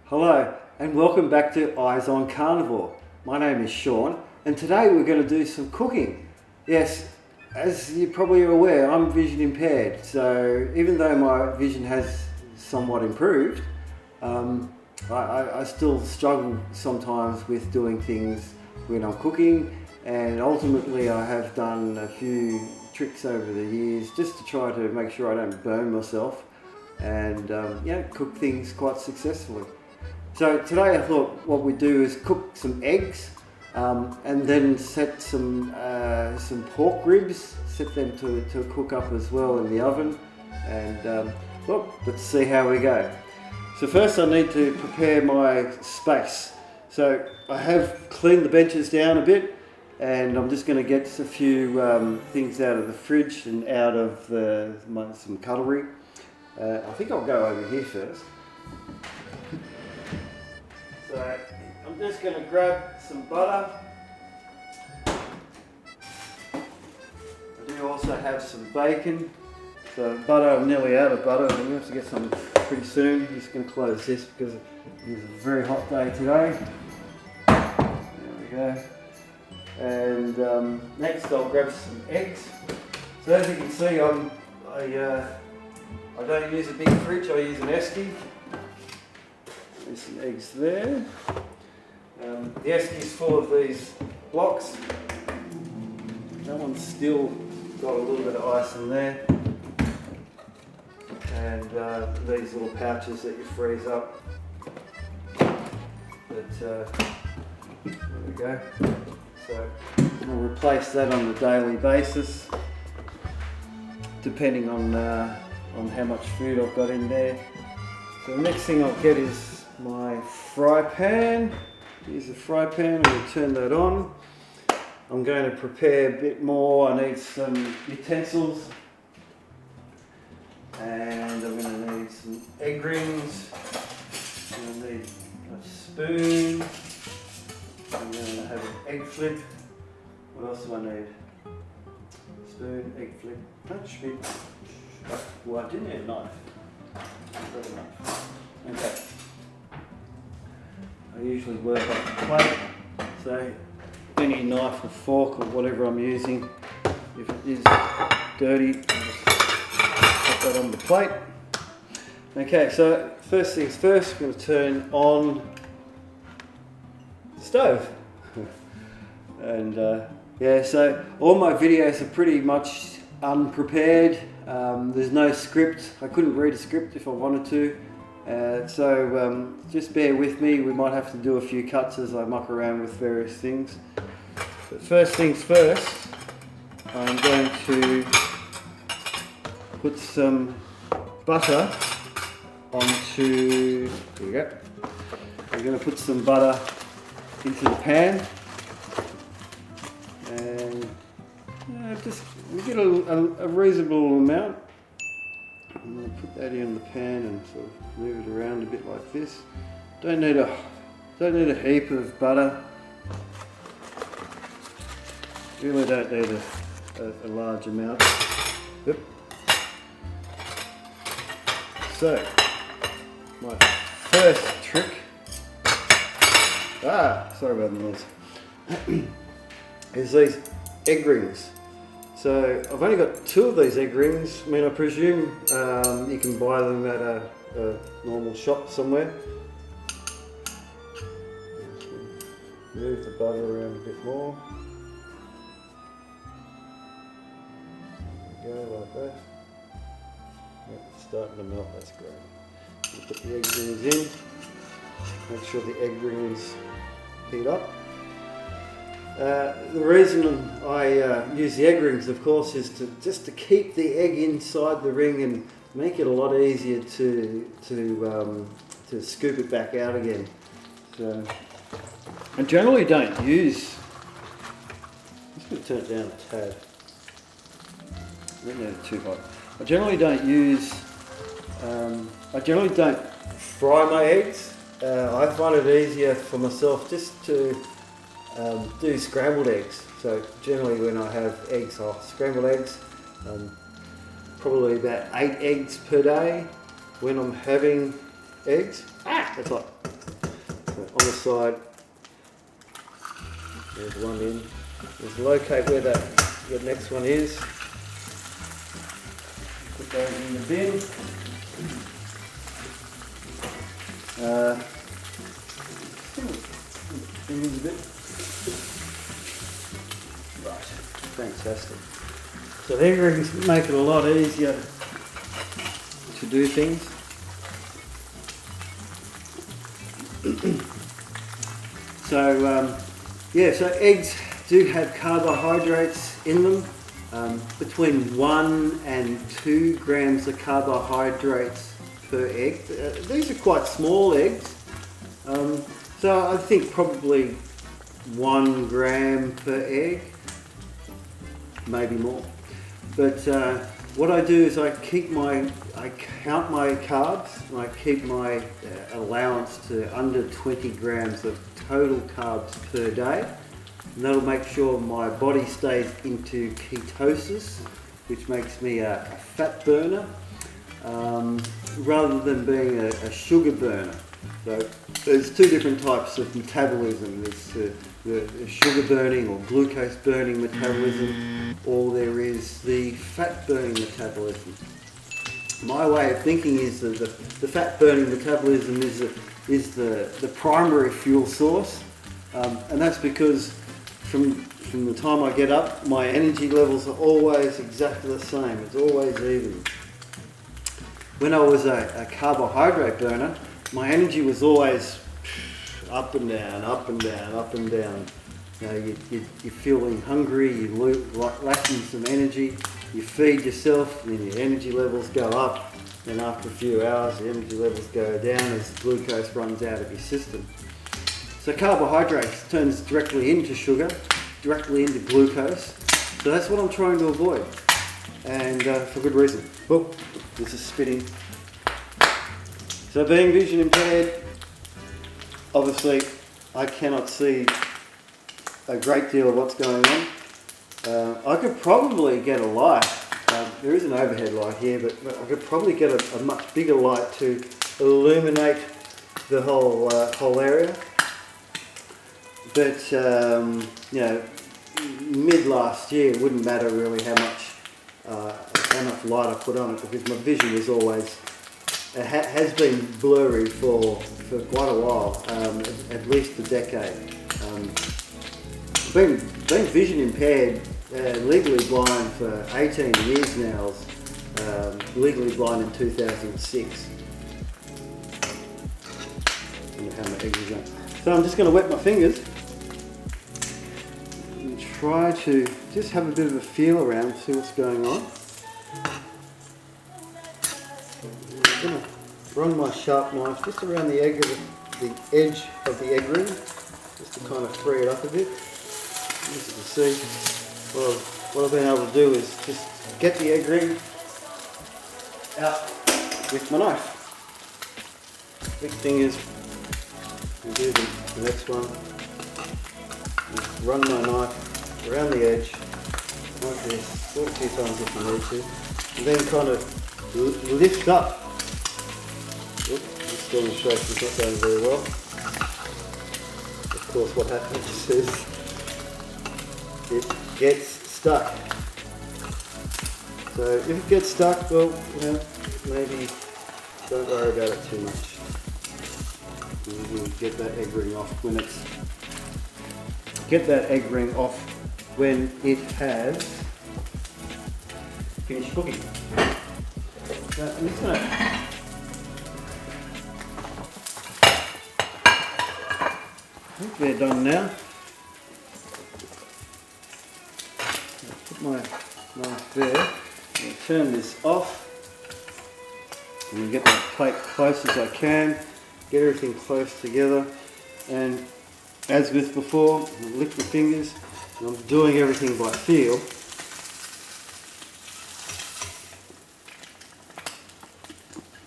Hello and welcome back to Eyes on Carnivore. My name is Sean and today we're going to do some cooking. Yes, as you probably are aware, I'm vision impaired, so even though my vision has somewhat improved, I still struggle sometimes with doing things when I'm cooking, and ultimately I have done a few tricks over the years just to try to make sure I don't burn myself and cook things quite successfully. So today I thought what we'd do is cook some eggs and then set some pork ribs, set them to cook up as well in the oven, and let's see how we go. So first I need to prepare my space. So I have cleaned the benches down a bit, and I'm just going to get a few things out of the fridge and out of some cutlery. I think I'll go over here first. So I'm just going to grab some butter. I do also have some bacon. So butter, I'm nearly out of butter. I'm going to have to get some pretty soon. I'm just going to close this because it is a very hot day today. There we go. And next I'll grab some eggs. So as you can see, I don't use a big fridge, I use an esky. There's some eggs there. The esky is full of these blocks. That one's still got a little bit of ice in there. And these little pouches that you freeze up. But there we go. So I'll replace that on a daily basis, depending on how much food I've got in there. So the next thing I'll get is my fry pan. Here's the fry pan, I'm going to turn that on. I'm going to prepare a bit more. I need some utensils, and I'm going to need some egg rings. I'm going to need a spoon. I'm going to have an egg flip. What else do I need? Spoon, egg flip. That should be. Well, I didn't have a knife. I've got a knife. Okay. I usually work off the plate, so any knife or fork or whatever I'm using, if it is dirty, I'll just put that on the plate. Okay, so first things first, I'm going to turn on the stove. And so all my videos are pretty much unprepared. There's no script. I couldn't read a script if I wanted to. So just bear with me. We might have to do a few cuts as I muck around with various things. But first things first, I'm going to put some butter onto, here we go. I'm going to put some butter into the pan, and just we get a reasonable amount. I'm going to put that in the pan and sort of move it around a bit like this. Don't need a heap of butter. Really don't need a large amount. Yep. So my first trick. Sorry about the noise. Is these egg rings. So I've only got 2 of these egg rings. I mean, I presume you can buy them at a normal shop somewhere. Move the butter around a bit more. There we go, like that. Yep, it's starting to melt, that's great. We'll put the egg rings in. Make sure the egg rings heat up. The reason I use the egg rings, of course, is to keep the egg inside the ring and make it a lot easier to scoop it back out again. So I generally don't use. I'm just going to turn it down a tad. I don't need it too hot. I generally don't use. I generally don't fry my eggs. I find it easier for myself just to do scrambled eggs. So generally when I have eggs, I'll scramble eggs. Probably about 8 eggs per day when I'm having eggs. That's hot. So on the side, there's one in. Just locate where the next one is. Put those in the bin. Fingers a bit. Right, fantastic. So the egg rings make it a lot easier to do things. So so eggs do have carbohydrates in them, between 1 and 2 grams of carbohydrates per egg. These are quite small eggs, so I think probably 1 gram per egg, maybe more. But what I do is I count my carbs, and I keep my allowance to under 20 grams of total carbs per day. And that'll make sure my body stays into ketosis, which makes me a fat burner, rather than being a sugar burner. So there's two different types of metabolism. There's the sugar burning or glucose burning metabolism, or there is the fat burning metabolism. My way of thinking is that the fat burning metabolism is the primary fuel source, and that's because from the time I get up, my energy levels are always exactly the same. It's always even. When I was a carbohydrate burner, my energy was always up and down, up and down, up and down. You know, you're feeling hungry, you're lacking some energy, you feed yourself, and then your energy levels go up. Then after a few hours, the energy levels go down as glucose runs out of your system. So carbohydrates turns directly into sugar, directly into glucose. So that's what I'm trying to avoid, and for good reason. Oh, this is spinning. So being vision impaired, obviously I cannot see a great deal of what's going on. I could probably get a light. There is an overhead light here, but I could probably get a much bigger light to illuminate the whole area. But mid last year, it wouldn't matter really how much light I put on it, because my vision was always has been blurry for quite a while, at least a decade. Being vision impaired, legally blind for 18 years now, legally blind in 2006. So I'm just going to wet my fingers and try to just have a bit of a feel around, see what's going on. I'm going to run my sharp knife just around the edge of the egg ring, just to kind of free it up a bit. As you can see, what I've been able to do is just get the egg ring out with my knife. Next thing is, I'll do the next one. Just run my knife around the edge, like this, do it a few times if you need to, and then kind of lift up. Oops, this demonstration's not going very well. Of course, what happens is it gets stuck. So if it gets stuck, well, maybe don't worry about it too much. We'll get that egg ring off when it has finished cooking. Now, I'm just going to I think they're done now. I'll put my knife there. I'll turn this off and get my plate close as I can. Get everything close together, and as with before, I'll lick my fingers, and I'm doing everything by feel.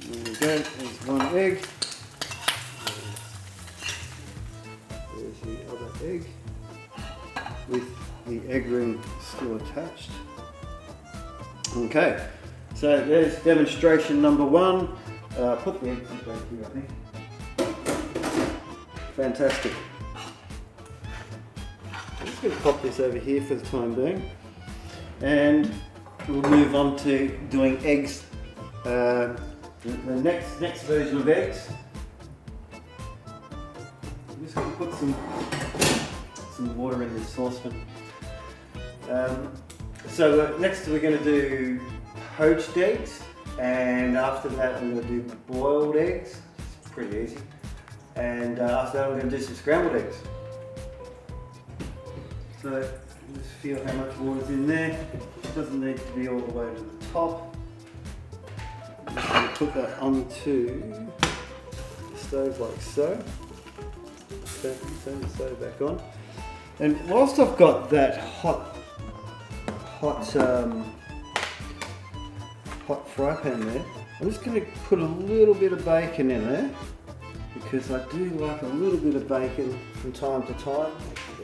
There we go, there's one egg. There's the other egg, with the egg ring still attached. Okay, so there's demonstration number one. Put the egg back here, I think. fantastic. I'm just going to pop this over here for the time being, and we'll move on to doing eggs. The next version of eggs. I'm just going to put some water in this saucepan. So next we're going to do poached eggs, and after that we're going to do boiled eggs. It's pretty easy. And after that we're going to do some scrambled eggs. So just feel how much water's in there. It doesn't need to be all the way to the top. I'm just going to put that onto the stove like so. Turn the stove back on. And whilst I've got that hot fry pan there, I'm just going to put a little bit of bacon in there, because I do like a little bit of bacon from time to time.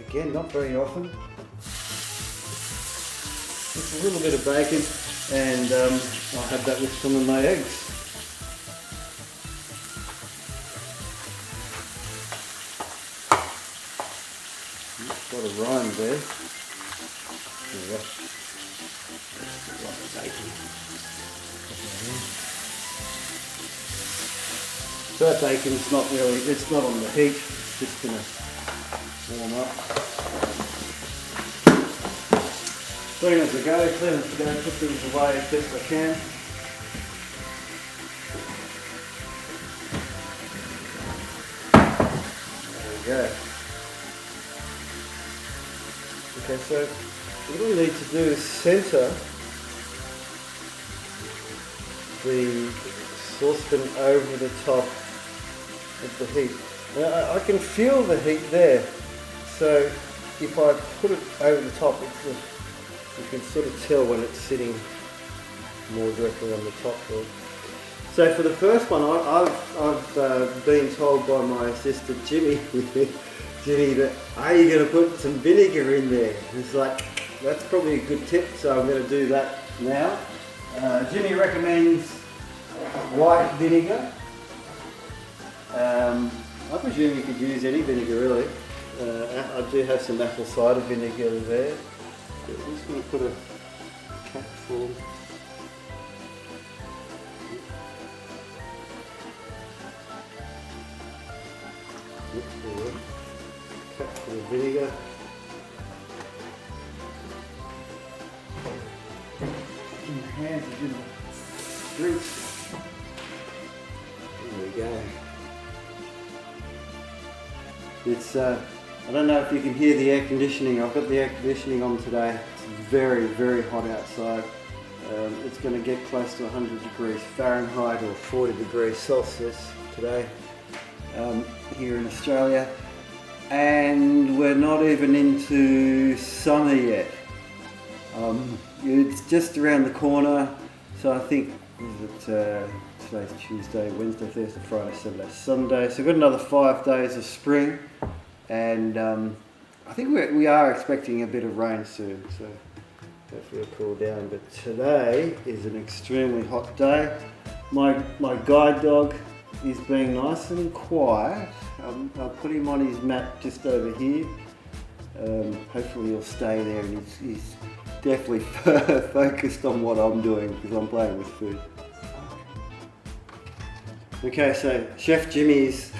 Again, not very often. Just a little bit of bacon, and I'll have that with some of my eggs. Got a rind there. So that bacon's not really, it's not on the heat, it's just going to warm up. Clean as I go, put things away as best I can. There we go. Okay, so what we need to do is centre the saucepan over the top of the heat. Now, I can feel the heat there, so if I put it over the top, you can sort of tell when it's sitting more directly on the top there. So for the first one, I've been told by my sister Jimmy, that, are you going to put some vinegar in there? And it's like, that's probably a good tip, so I'm going to do that now. Jimmy recommends white vinegar. I presume you could use any vinegar really. I do have some apple cider vinegar there. I'm just going to put a capful. Capful of vinegar. My hands are in the drinks. There we go. It's I don't know if you can hear the air conditioning. I've got the air conditioning on today. It's very, very hot outside. It's going to get close to 100 degrees Fahrenheit or 40 degrees Celsius today here in Australia. And we're not even into summer yet. It's just around the corner. So I think, today's Tuesday, Wednesday, Thursday, Friday, Saturday, Sunday. So we've got another 5 days of spring. And I think we are expecting a bit of rain soon, so hopefully it'll cool down. But today is an extremely hot day. My guide dog is being nice and quiet. I'll put him on his mat just over here. Hopefully he'll stay there, and he's definitely focused on what I'm doing because I'm playing with food. Okay, so Chef Jimmy's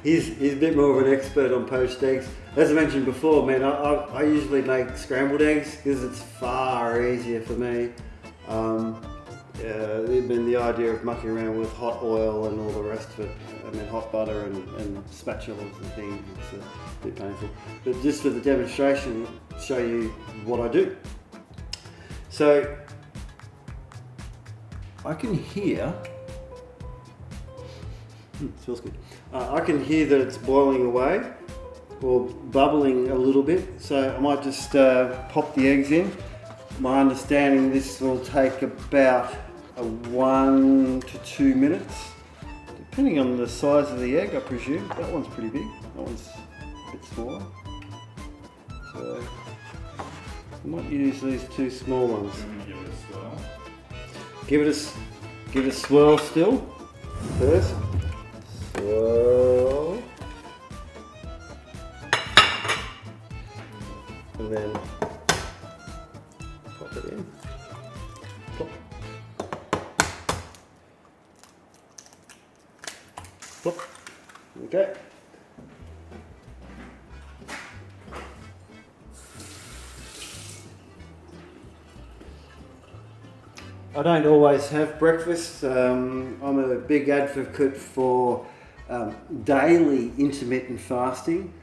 he's a bit more of an expert on poached eggs. As I mentioned before, man, I usually make scrambled eggs because it's far easier for me. The idea of mucking around with hot oil and all the rest of it, I mean hot butter and spatulas and things, it's a bit painful. But just for the demonstration, I'll show you what I do. So I can hear, it smells good. I can hear that it's boiling away or bubbling a little bit, so I might just pop the eggs in. My understanding, this will take about 1 to 2 minutes, depending on the size of the egg, I presume. That one's pretty big, that one's a bit smaller. So I might use these 2 small ones. Give it a swirl still, first. Swirl. and then pop it in. Plop. Plop. Okay. I don't always have breakfast. I'm a big advocate for daily intermittent fasting,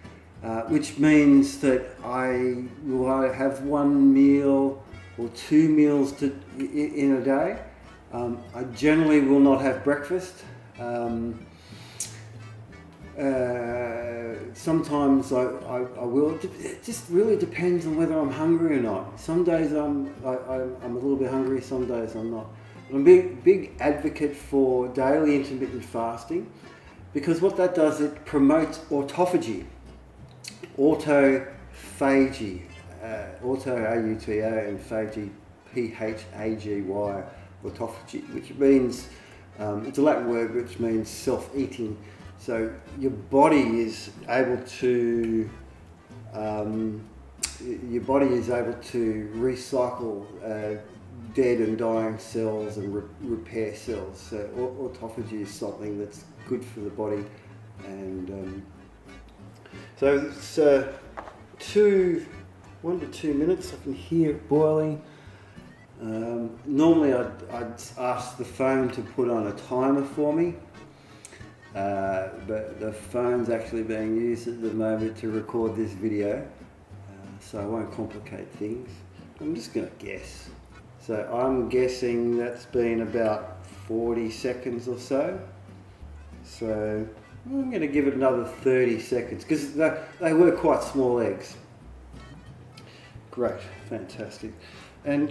which means that I will either have one meal or 2 meals in a day. I generally will not have breakfast. Sometimes I will. It just really depends on whether I'm hungry or not. Some days I'm a little bit hungry, some days I'm not. But I'm a big advocate for daily intermittent fasting, because what that does, it promotes autophagy, autophagy, auto A-U-T-O and phagy, P-H-A-G-Y, autophagy, which means, it's a Latin word which means self-eating. So your body is able to recycle dead and dying cells and repair cells. So autophagy is something that's good for the body, and so it's 1 to 2 minutes. I can hear it boiling. Normally I'd ask the phone to put on a timer for me. But the phone's actually being used at the moment to record this video, so I won't complicate things. I'm just going to guess. So I'm guessing that's been about 40 seconds or so. So I'm going to give it another 30 seconds, because they were quite small eggs. Great, fantastic. And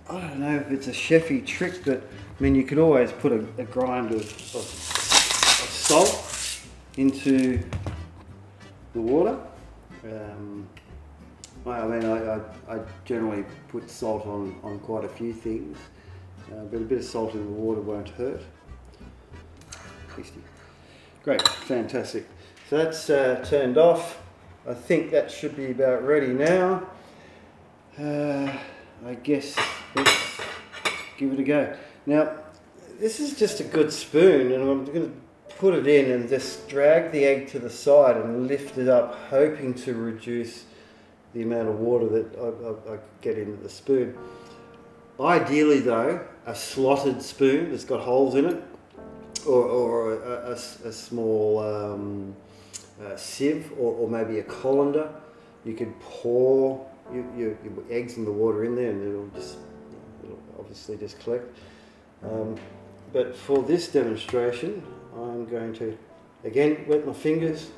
I don't know if it's a chefy trick, but I mean, you could always put a grind of salt into the water. I generally put salt on quite a few things, but a bit of salt in the water won't hurt. Tasty. Great, fantastic. So that's turned off. I think that should be about ready now. I guess let's give it a go. Now, this is just a good spoon, and I'm going to put it in and just drag the egg to the side and lift it up, hoping to reduce the amount of water that I get into the spoon. Ideally though, a slotted spoon that's got holes in it, or a small sieve, or maybe a colander. You could pour your eggs and the water in there, and it'll obviously just collect. But for this demonstration, I'm going to again wet my fingers.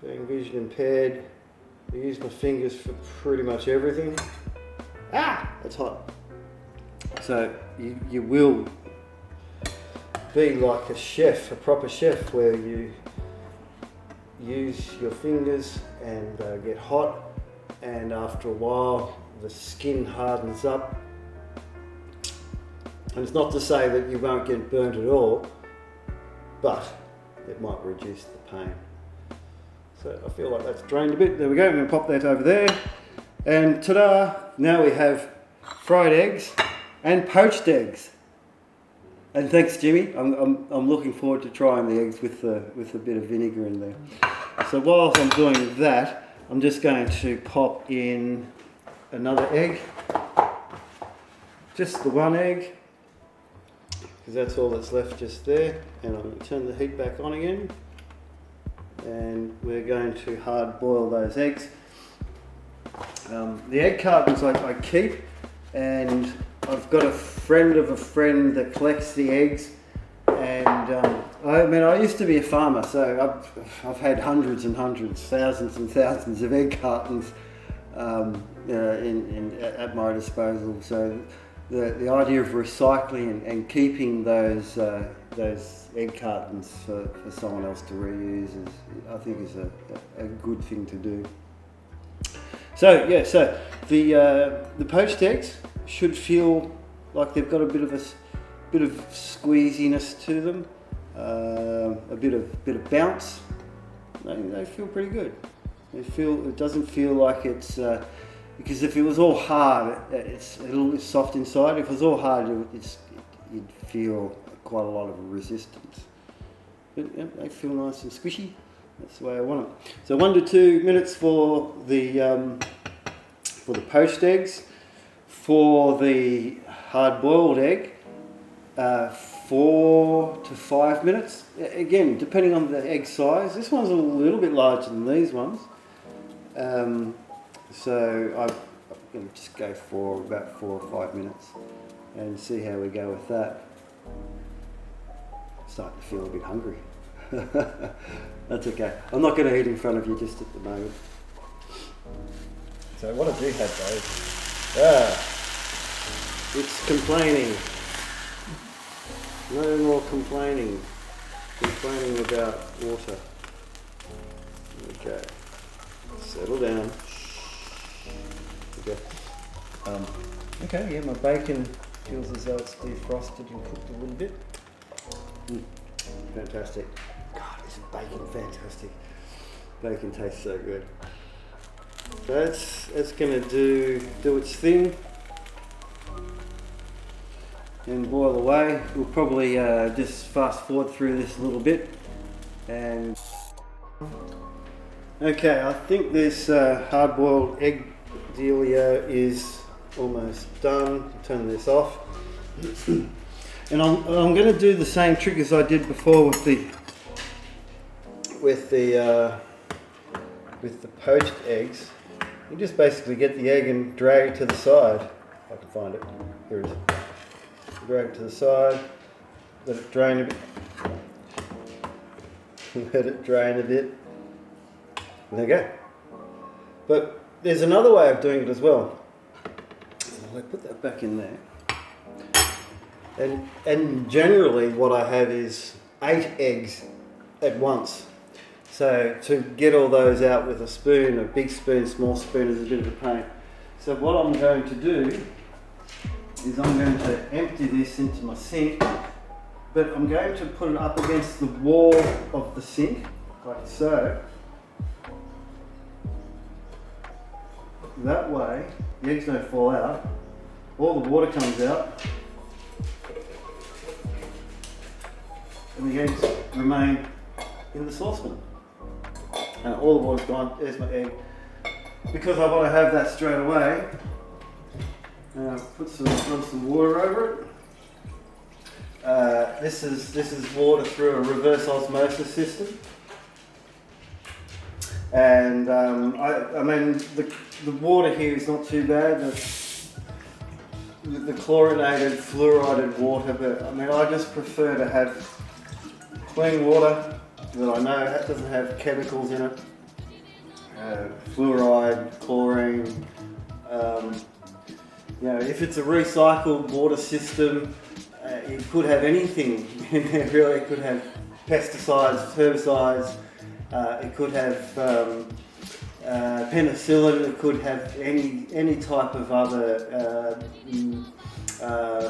Being vision impaired, I use my fingers for pretty much everything. Ah, that's hot. So you will be like a chef, a proper chef, where you use your fingers and get hot, and after a while the skin hardens up. And it's not to say that you won't get burnt at all, but it might reduce the pain. So I feel like that's drained a bit. There we go. I'm going to pop that over there. And ta-da! Now we have fried eggs and poached eggs. And thanks, Jimmy. I'm looking forward to trying the eggs with a bit of vinegar in there. So whilst I'm doing that, I'm just going to pop in another egg. Just the one egg, because that's all that's left just there. And I'm going to turn the heat back on again. And we're going to hard boil those eggs. The egg cartons I keep, and I've got a friend of a friend that collects the eggs, and I used to be a farmer, so I've had hundreds and hundreds, thousands and thousands of egg cartons at my disposal. So the idea of recycling and keeping those egg cartons for someone else to reuse I think is a good thing to do. So yeah, so the poached eggs should feel like they've got a bit of squeeziness to them. a bit of bounce. They feel pretty good. It doesn't feel like it's because if it was all hard, it's a little bit soft inside. If it was all hard, you'd feel quite a lot of resistance. But yeah, they feel nice and squishy. That's the way I want it. So 1 to 2 minutes for the poached eggs. For the hard-boiled egg, 4 to 5 minutes. Again, depending on the egg size. This one's a little bit larger than these ones. So I'm going to just go for about 4 or 5 minutes and see how we go with that. Starting to feel a bit hungry. That's okay. I'm not going to eat in front of you just at the moment. So what I do have though, it's complaining. No more complaining. Complaining about water. Okay. Settle down. Okay. Okay, yeah, my bacon feels as though it's defrosted and cooked a little bit. Fantastic. God, isn't bacon fantastic? Bacon tastes so good. So it's going to do its thing and boil away. We'll probably just fast forward through this a little bit. And okay, I think this hard-boiled egg dealio is almost done. Turn this off. And I'm going to do the same trick as I did before with the poached eggs. You just basically get the egg and drag it to the side. If I can find it. Here it is. Drag it to the side. Let it drain a bit. Let it drain a bit. And there you go. But there's another way of doing it as well. I'll put that back in there. And generally what I have is 8 eggs at once. So to get all those out with a spoon, a big spoon, small spoon is a bit of a pain. So what I'm going to do is I'm going to empty this into my sink, but I'm going to put it up against the wall of the sink, like so. That way, the eggs don't fall out, all the water comes out, and the eggs remain in the saucepan. And all the water's gone, there's my egg. Because I want to have that straight away, run some water over it. This is water through a reverse osmosis system. And I mean, the water here is not too bad. The chlorinated, fluoridated water, but I mean, I just prefer to have clean water that I know doesn't have chemicals in it. Fluoride, chlorine. You know, if it's a recycled water system, it could have anything. Really, it could have pesticides, herbicides. It could have penicillin. It could have any type of other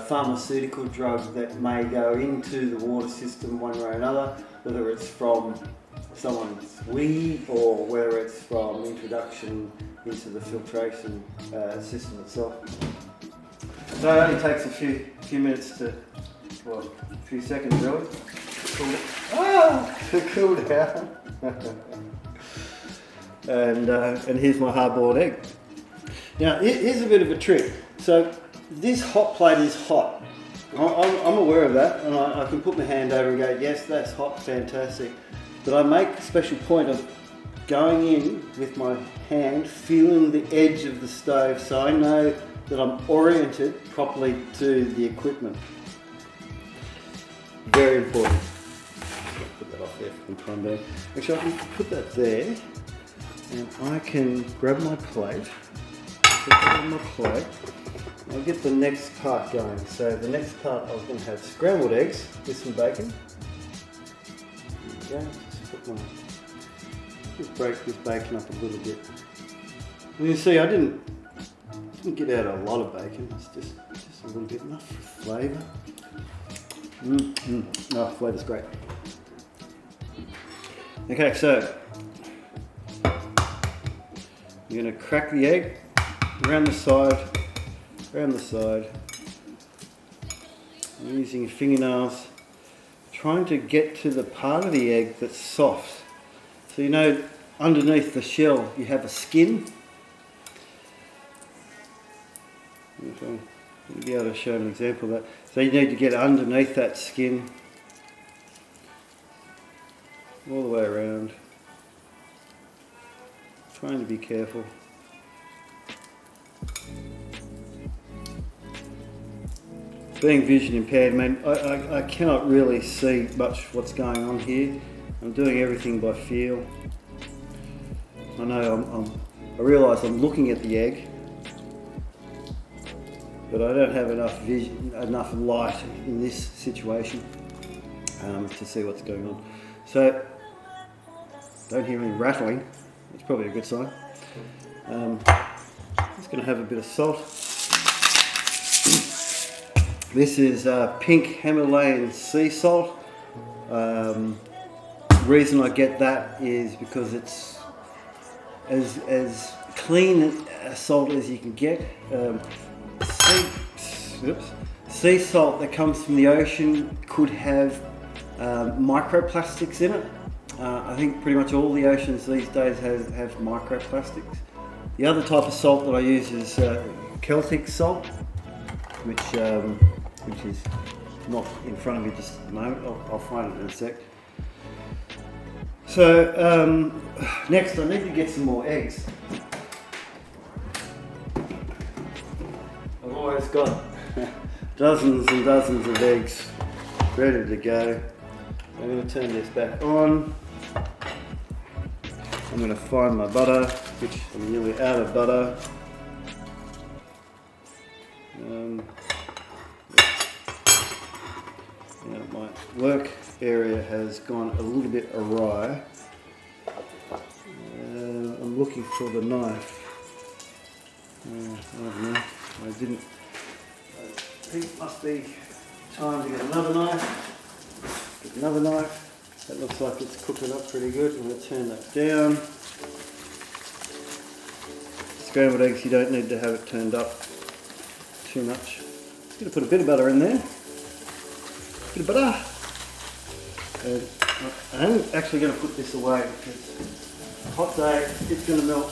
pharmaceutical drug that may go into the water system one way or another, whether it's from someone's wee or whether it's from introduction into the filtration system itself. So it only takes a few minutes to, well, a few seconds really, to cool down. And here's my hard-boiled egg. Now here's a bit of a trick. So this hot plate is hot. I'm aware of that, and I can put my hand over and go, yes, that's hot, fantastic. But I make a special point of going in with my hand, feeling the edge of the stove so I know that I'm oriented properly to the equipment. Very important. Put that off there for the time being. Actually, I can put that there, and I can grab my plate, put that on my plate. I'll get the next part going. So the next part I was going to have scrambled eggs with some bacon. There we go. Just break this bacon up a little bit. And you see, I didn't get out a lot of bacon. It's just a little bit, enough for flavour. Oh, flavour's great. Okay, so you're going to crack the egg around the side, using your fingernails, trying to get to the part of the egg that's soft. So you know, underneath the shell you have a skin. I'll be able to show an example of that. So you need to get underneath that skin, all the way around. Trying to be careful. Being vision impaired, man, I cannot really see much what's going on here. I'm doing everything by feel. I know I realise I'm looking at the egg, but I don't have enough vision, enough light in this situation to see what's going on. So don't hear any rattling. That's probably a good sign. Just going to have a bit of salt. This is pink Himalayan sea salt. Reason I get that is because it's as clean a salt as you can get. Sea salt that comes from the ocean could have microplastics in it. I think pretty much all the oceans these days have microplastics. The other type of salt that I use is Celtic salt, which is not in front of me just at the moment. I'll find it in a sec. So next I need to get some more eggs. I've always got dozens and dozens of eggs ready to go. I'm going to turn this back on. I'm going to find my butter, which I'm nearly out of butter. Now my work area has gone a little bit awry. I'm looking for the knife. I don't know. I think it must be time to get another knife. Get another knife. That looks like it's cooking up pretty good. I'm going to turn that down. Scrambled eggs, you don't need to have it turned up too much. I'm going to put a bit of butter in there. A bit of butter. And I'm actually going to put this away because a hot day, it's going to melt.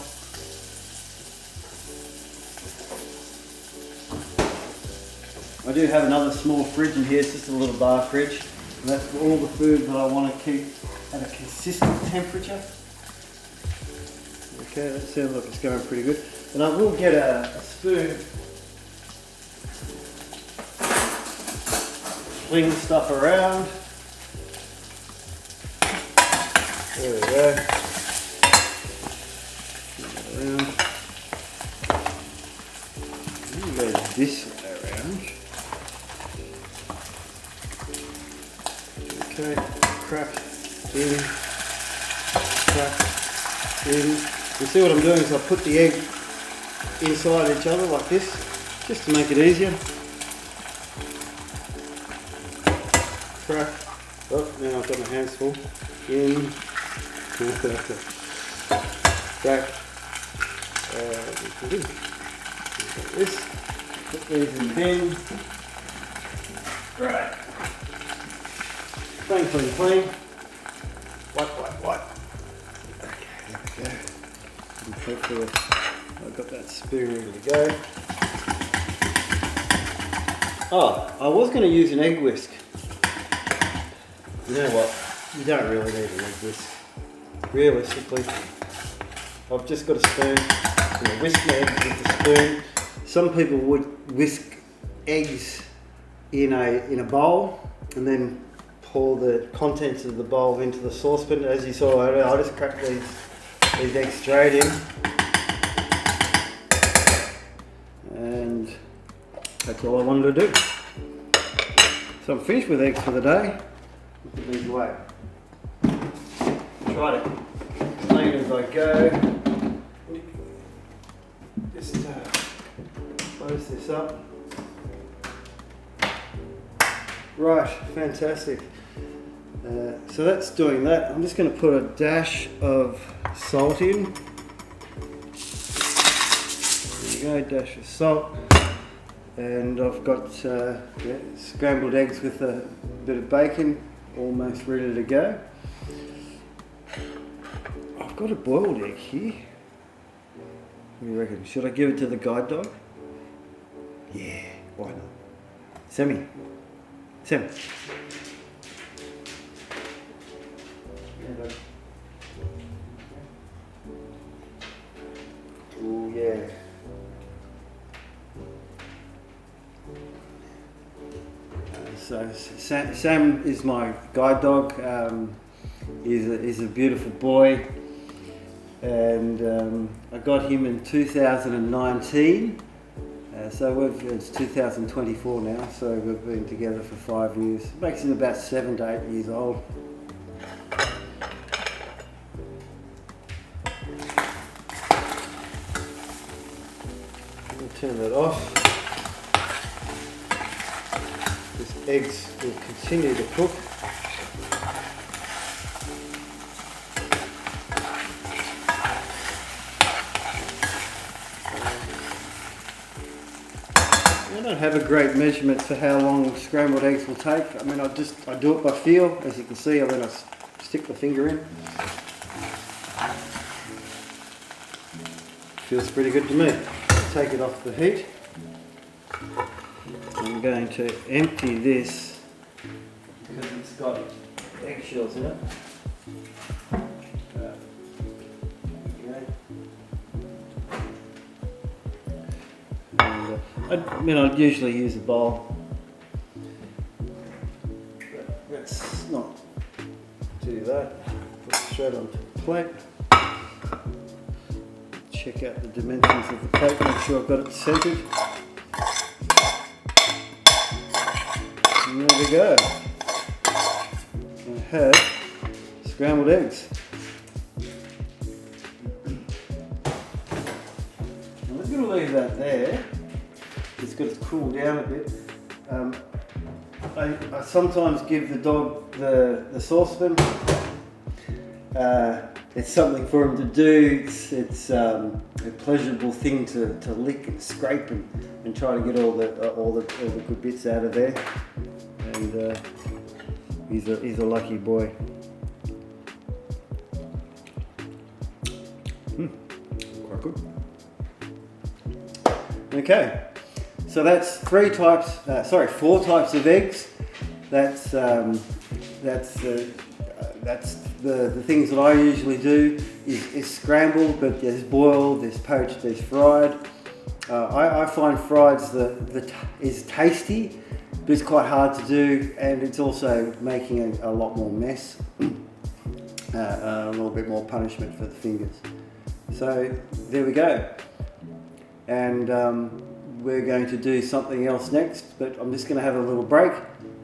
I do have another small fridge in here, it's just a little bar fridge. And that's for all the food that I want to keep at a consistent temperature. Okay, that sounds like it's going pretty good. And I will get a spoon, fling stuff around. There we go. Around. Move this around. Okay, crack in, crack in. You see what I'm doing is I put the egg inside each other like this, just to make it easier. Crack. Oh, now I've got my hands full. In. Crack. Like this. Put these in the bin. Right. Clean, clean, clean. Wipe. Okay, there we go. And hopefully I've got that spoon ready to go. Oh, I was going to use an egg whisk. You know what? You don't really need an egg whisk. Realistically, I've just got a spoon. I'm going to whisk my eggs with the spoon. Some people would whisk eggs in a bowl and then pour the contents of the bowl into the saucepan. As you saw earlier, I just cracked these eggs straight in. And that's all I wanted to do. So I'm finished with eggs for the day. Put these away. Try to clean as I go. Just close this up. Right, fantastic. So that's doing that. I'm just going to put a dash of salt in. There you go, dash of salt. And I've got scrambled eggs with a bit of bacon, almost ready to go. I've got a boiled egg here. What do you reckon? Should I give it to the guide dog? Yeah, why not? Sammy. Oh yeah. So Sam is my guide dog. He's a beautiful boy, and I got him in 2019. So it's 2024 now. So we've been together for 5 years. Makes him about 7 to 8 years old. We'll turn that off. These eggs will continue to cook. I don't have a great measurement for how long scrambled eggs will take. I mean, I do it by feel. As you can see, I stick the finger in. Feels pretty good to me. Take it off the heat. I'm going to empty this because it's got eggshells in it. I'd usually use a bowl, but let's not do that. Put it straight onto the plate. Check out the dimensions of the plate, make sure I've got it centered. And there we go. I have scrambled eggs. I'm just going to leave that there. It's got to cool down a bit. I sometimes give the dog the saucepan. It's something for him to do. It's a pleasurable thing to lick and scrape and try to get all the good bits out of there. And he's a lucky boy. Quite good. Okay. So that's 4 types of eggs. That's the things that I usually do is scrambled, but there's boiled, there's poached, there's fried. I find fried is tasty, but it's quite hard to do, and it's also making a lot more mess, a little bit more punishment for the fingers. So there we go. And we're going to do something else next, but I'm just going to have a little break.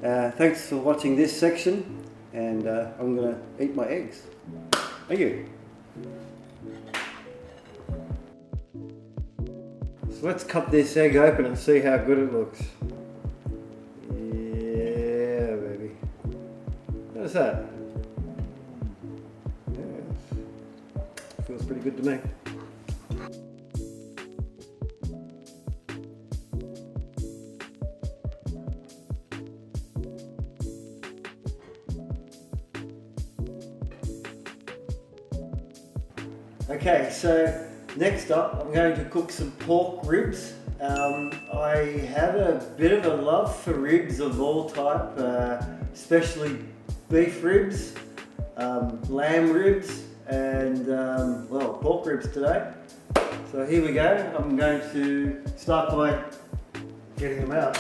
Thanks for watching this section, and I'm going to eat my eggs. Thank you. So let's cut this egg open and see how good it looks. Yeah, baby. How's that? Yeah. Feels pretty good to me. Okay, so next up I'm going to cook some pork ribs. I have a bit of a love for ribs of all type, especially beef ribs, lamb ribs, and pork ribs today. So here we go. I'm going to start by getting them out.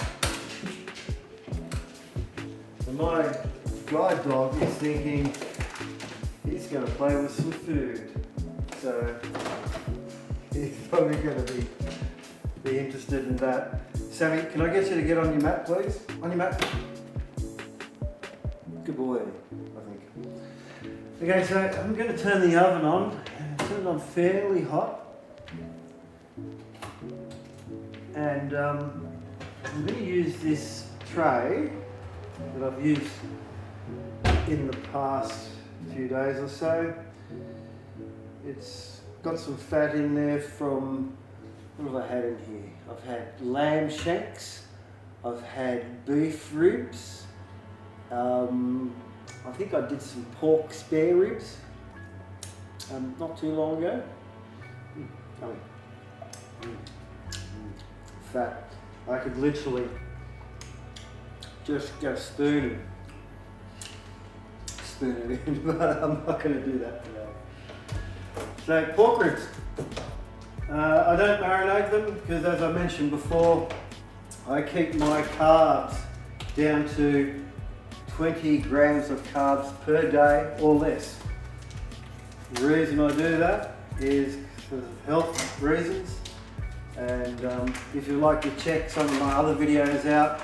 And my guide dog is thinking he's going to play with some food. So he's probably going to be interested in that. Sammy, can I get you to get on your mat, please? On your mat. Good boy, I think. Okay, so I'm going to turn the oven on. Turn it on fairly hot. And I'm going to use this tray that I've used in the past few days or so. It's got some fat in there from, what have I had in here? I've had lamb shanks, I've had beef ribs, I think I did some pork spare ribs not too long ago. Fat. I could literally just go spoon it in, but I'm not going to do that today. So pork ribs. I don't marinate them because, as I mentioned before, I keep my carbs down to 20 grams of carbs per day or less. The reason I do that is because of health reasons, and if you'd like to check some of my other videos out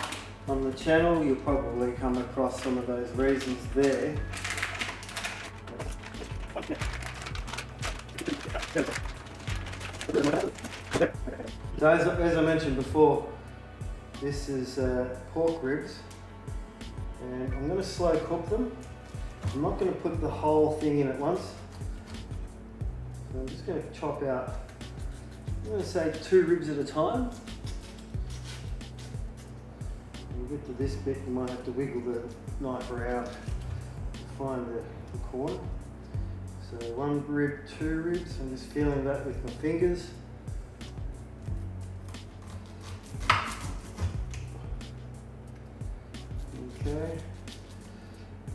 on the channel, you'll probably come across some of those reasons there. So as I mentioned before, this is pork ribs, and I'm going to slow cook them. I'm not going to put the whole thing in at once. So I'm just going to chop out, I'm going to say 2 ribs at a time. When you get to this bit, you might have to wiggle the knife around to find the corner. So 1 rib, 2 ribs, I'm just feeling that with my fingers. Okay.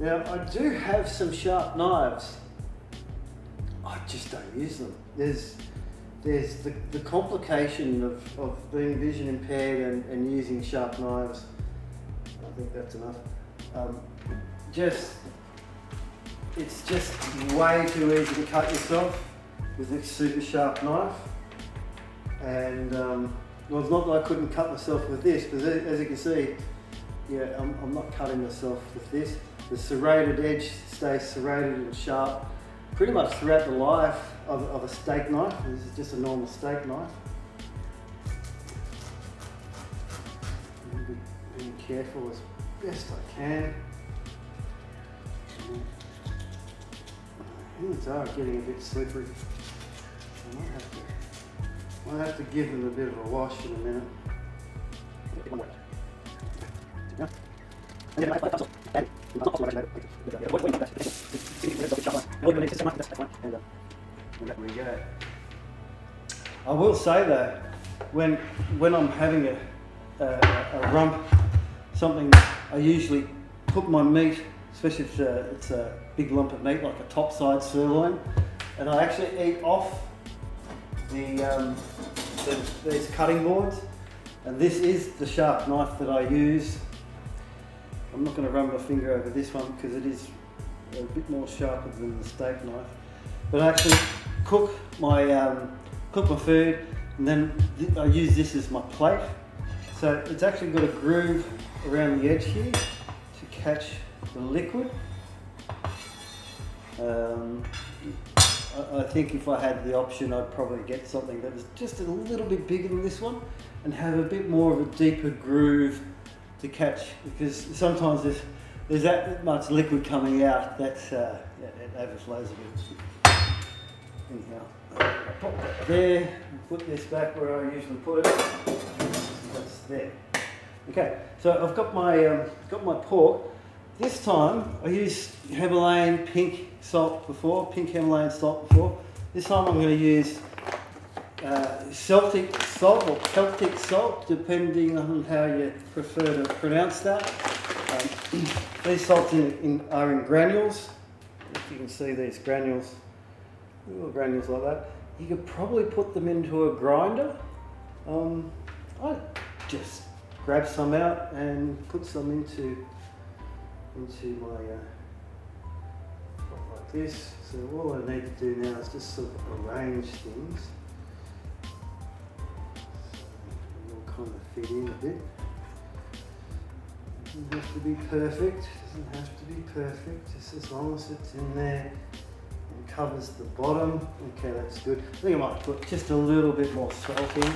Now I do have some sharp knives. I just don't use them. There's the complication of being vision impaired and using sharp knives. I think that's enough. It's just way too easy to cut yourself with a super sharp knife. And well, it's not that I couldn't cut myself with this, but as you can see, yeah, I'm not cutting myself with this. The serrated edge stays serrated and sharp pretty much throughout the life of a steak knife. This is just a normal steak knife. Be careful as best I can. Hands are getting a bit slippery. I might have to give them a bit of a wash in a minute. I will say though, when I'm having a rump, something, I usually put my meat, especially if it's a big lump of meat like a top side sirloin, and I actually eat off these cutting boards, and this is the sharp knife that I use. I'm not going to run my finger over this one because it is a bit more sharper than the steak knife. But I actually cook my food, and then I use this as my plate. So it's actually got a groove around the edge here to catch the liquid. I think if I had the option, I'd probably get something that was just a little bit bigger than this one and have a bit more of a deeper groove to catch, because sometimes there's that much liquid coming out that it overflows a bit. Anyhow, pop that there, put this back where I usually put it. That's there. Okay, so I've got my pork. This time I used Himalayan pink Himalayan salt before. This time I'm going to use Celtic salt or Celtic salt, depending on how you prefer to pronounce that. These salts are in granules. If you can see these granules, little granules like that. You could probably put them into a grinder. I just grab some out and put some into my pot like this. So all I need to do now is just sort of arrange things. Kind of fit in a bit. Doesn't have to be perfect. Doesn't have to be perfect. Just as long as it's in there and covers the bottom. Okay, that's good. I think I might put just a little bit more salt in.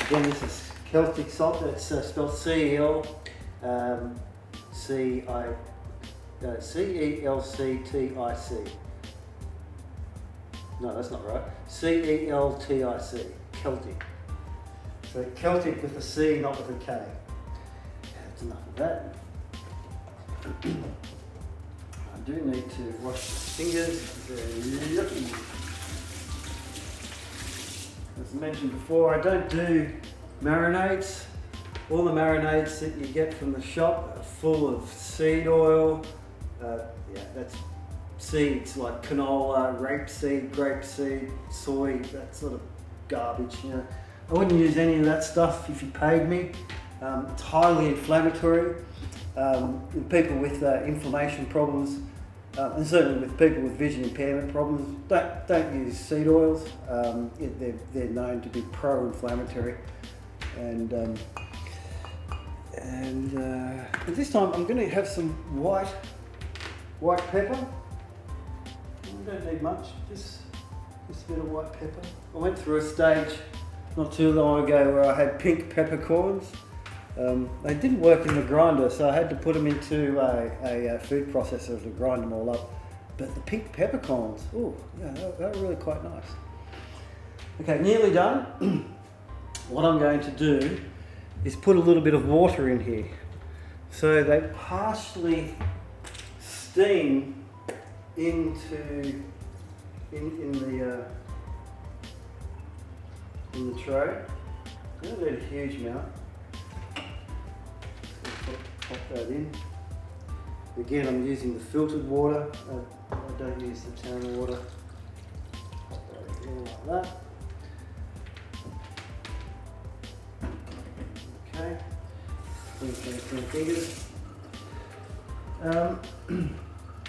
Again, this is Celtic salt. That's spelled C-E-L-C-I-L-T. C-E-L-C-T-I-C. No, that's not right. C-E-L-T-I-C, Celtic. So Celtic with a C, not with a K. That's enough of that. I do need to wash my fingers. They're yucky. As I mentioned before, I don't do marinades. All the marinades that you get from the shop are full of seed oil. That's seeds like canola, rapeseed, grapeseed, soy, that sort of garbage. You know, I wouldn't use any of that stuff if you paid me. It's highly inflammatory. People with inflammation problems, and certainly with people with vision impairment problems, don't use seed oils. They're known to be pro-inflammatory. And at this time I'm going to have some white pepper. I don't need much, just a bit of white pepper. I went through a stage not too long ago where I had pink peppercorns. They didn't work in the grinder, so I had to put them into a food processor to grind them all up. But the pink peppercorns, oh yeah, they were really quite nice. Okay, nearly done. What I'm going to do is put a little bit of water in here. So they partially steam into in the tray. I don't need a huge amount. Pop that in. Again, I'm using the filtered water. I don't use the town water. Pop that in like that. Okay. Clean fingers.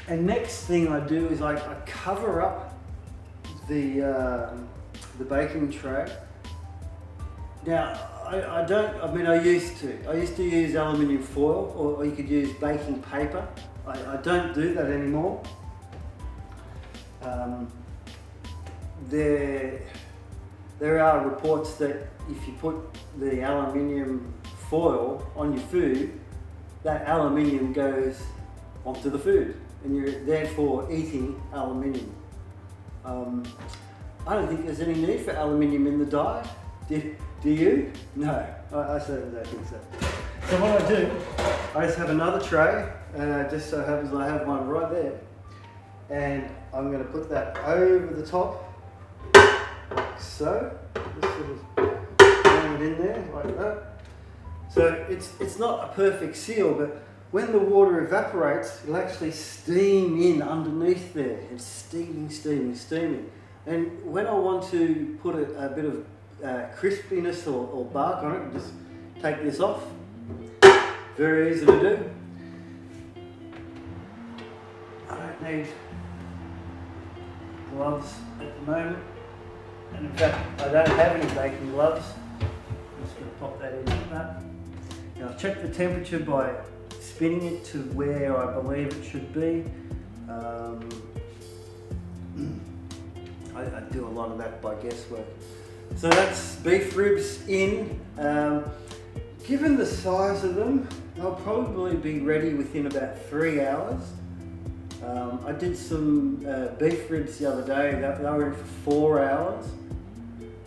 And next thing I do is I cover up the baking tray. Now I used to use aluminium foil, or you could use baking paper. I don't do that anymore. There are reports that if you put the aluminium foil on your food, that aluminium goes onto the food, and you're therefore eating aluminium. I don't think there's any need for aluminium in the diet. Do you? No, I certainly don't think so. So what I do, I just have another tray, and just so happens I have one right there, and I'm going to put that over the top, like so. Just sort of bang it in there, like that. So it's not a perfect seal, but when the water evaporates, it'll actually steam in underneath there. It's steaming, steaming, steaming. And when I want to put a bit of crispiness or bark on it, just take this off. Very easy to do. I don't need gloves at the moment. And in fact, I don't have any baking gloves. I'm just going to pop that in like that. Now I'll check the temperature by spinning it to where I believe it should be. I do a lot of that by guesswork. So that's beef ribs in. Given the size of them, they'll probably be ready within about 3 hours. I did some beef ribs the other day. They were in for 4 hours.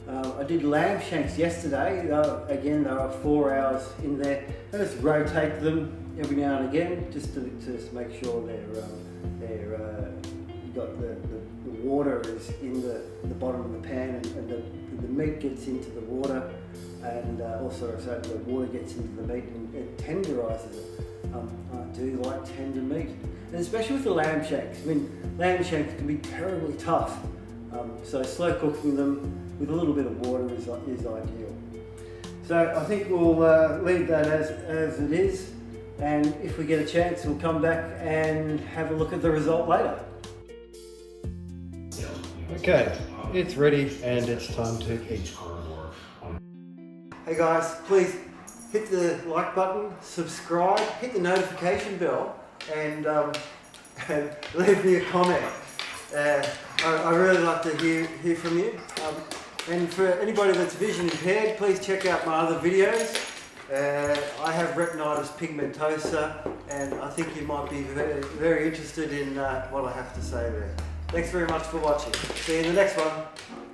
I did lamb shanks yesterday. Again, they were 4 hours in there. I just rotate them every now and again, just to make sure you got the water is in the bottom of the pan, and the meat gets into the water, and also so the water gets into the meat and it tenderises it. I do like tender meat, and especially with the lamb shanks. I mean, lamb shanks can be terribly tough, so slow cooking them with a little bit of water is ideal. So I think we'll leave that as it is, and if we get a chance, we'll come back and have a look at the result later. Okay, it's ready and it's time to eat. Hey guys, please hit the like button, subscribe, hit the notification bell, and leave me a comment. I really like to hear from you. And for anybody that's vision impaired, please check out my other videos. I have retinitis pigmentosa, and I think you might be very, very interested in what I have to say there. Thanks very much for watching. See you in the next one.